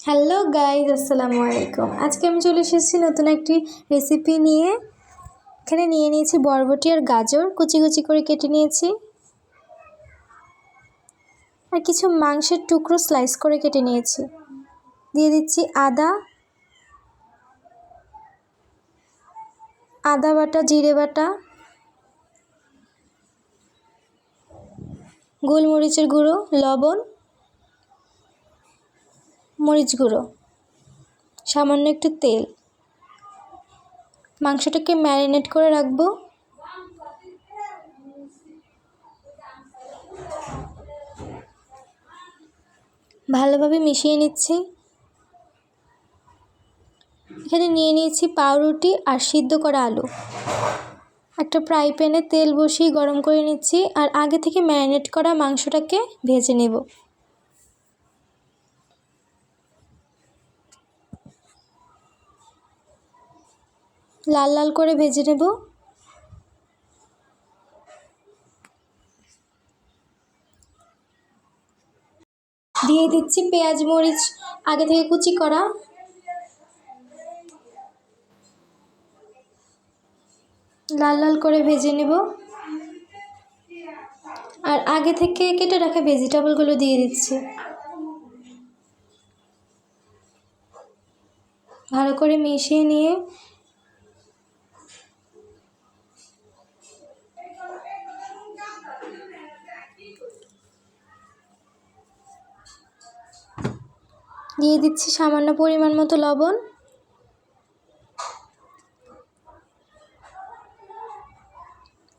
Hello guys, আসসালামু আলাইকুম। আজকে আমি চলে এসেছি নতুন একটি রেসিপি নিয়ে। এখানে নিয়ে নিয়েছি বরবটি আর গাজর কুচি কুচি করে কেটে নিয়েছি, আর কিছু মাংসের টুকরো স্লাইস করে কেটে নিয়েছি। দিয়ে দিচ্ছি আদা বাটা, জিরে বাটা, গোলমরিচের গুঁড়ো, লবণ, মরিচ গুঁড়ো, সামান্য একটু তেল। মাংসটাকে ম্যারিনেট করে রাখবো। ভালোভাবে মিশিয়ে নিচ্ছি। এখানে নিয়ে নিয়েছি পাউরুটি আর সিদ্ধ করা আলু। একটা ফ্রাই প্যানে তেল বসিয়ে গরম করে নিচ্ছি, আর আগে থেকে ম্যারিনেট করা মাংসটাকে ভেজে নেব। লাল লাল করে ভেজে নেব। দিয়ে দিচ্ছি পেঁয়াজ মরিচ আগে থেকে কুচি করা। লাল লাল করে ভেজে নেব, আর আগে থেকে কেটে রাখা ভেজিটেবলগুলো দিয়ে দিচ্ছি। ভালো করে মিশিয়ে নিয়ে দিয়ে দিচ্ছি সামান্য পরিমাণ মতো লবণ।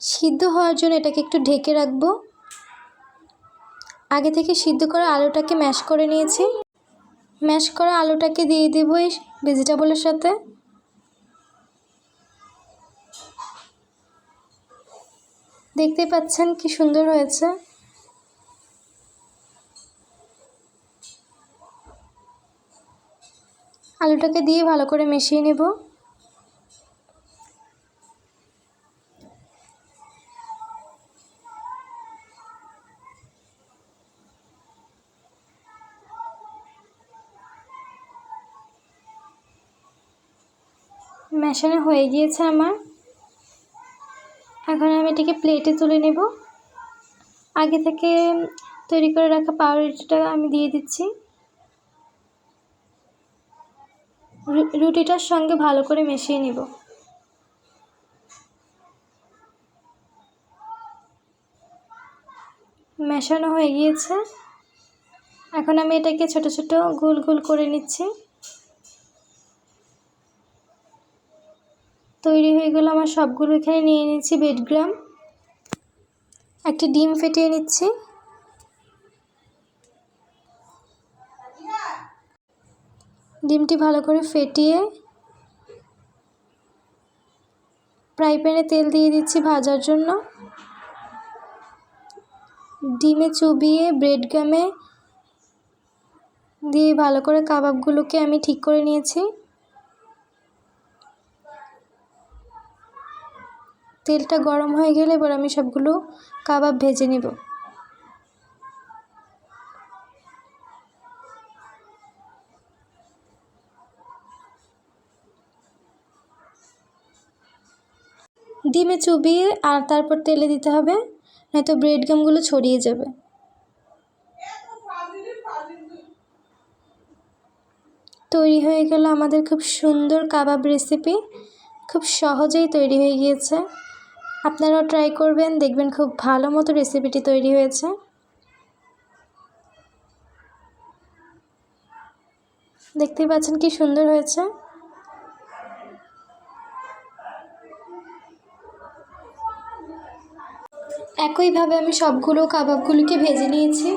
সিদ্ধ হওয়ার জন্য এটাকে একটু ঢেকে রাখবো। আগে থেকে সিদ্ধ করা আলুটাকে ম্যাশ করে নিয়েছি। ম্যাশ করা আলুটাকে দিয়ে দেব এই ভেজিটেবলের সাথে। দেখতে পাচ্ছেন কি সুন্দর হয়েছে। আলুটাকে দিয়ে ভালো করে মিশিয়ে নেব। মেশানো হয়ে গিয়েছে আমার। এখন আমি এটাকে প্লেটে তুলে নেব। আগে থেকে তৈরি করে রাখা পাউরুটিটা আমি দিয়ে দিচ্ছি। রুটিটার সঙ্গে ভালো করে মিশিয়ে নেব। মেশানো হয়ে গিয়েছে। এখন আমি এটাকে ছোট ছোট গোল গোল করে নিচ্ছি। তৈরি হয়ে গেল আমার সবগুলো। এখানে নিয়ে নিচ্ছি ব্রেডক্রাম। একটি ডিম ফেটিয়ে নিচ্ছি। ডিমটি ভালো করে ফেটিয়ে ফ্রাই প্যানে তেল দিয়ে দিচ্ছি ভাজার জন্য। ডিমে চুবিয়ে ব্রেডক্রামে দিয়ে ভালো করে কাবাবগুলোকে আমি ঠিক করে নিয়েছি। তেলটা গরম হয়ে গেলে এবার আমি সবগুলো কাবাব ভেজে নেব। ডিমে চুবিয়ে আর তারপর তেলে দিতে হবে, নয়তো ব্রেডক্রামগুলো ছড়িয়ে যাবে। তৈরি হয়ে গেল আমাদের খুব সুন্দর কাবাব রেসিপি। খুব সহজেই তৈরি হয়ে গিয়েছে। আপনারাও ট্রাই করবেন, দেখবেন খুব ভালো মতো রেসিপিটি তৈরি হয়েছে। দেখতেই পাচ্ছেন কি সুন্দর হয়েছে। একইভাবে আমি সবগুলো কাবাবগুলিকে ভেজে নিয়েছি।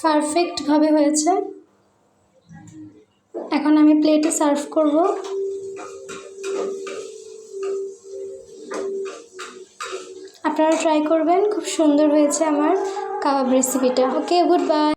পারফেক্টভাবে হয়েছে। এখন আমি প্লেটে সার্ভ করব। আপনারা ট্রাই করবেন, খুব সুন্দর হয়েছে আমার কাবাব রেসিপিটা। ওকে, গুড বাই।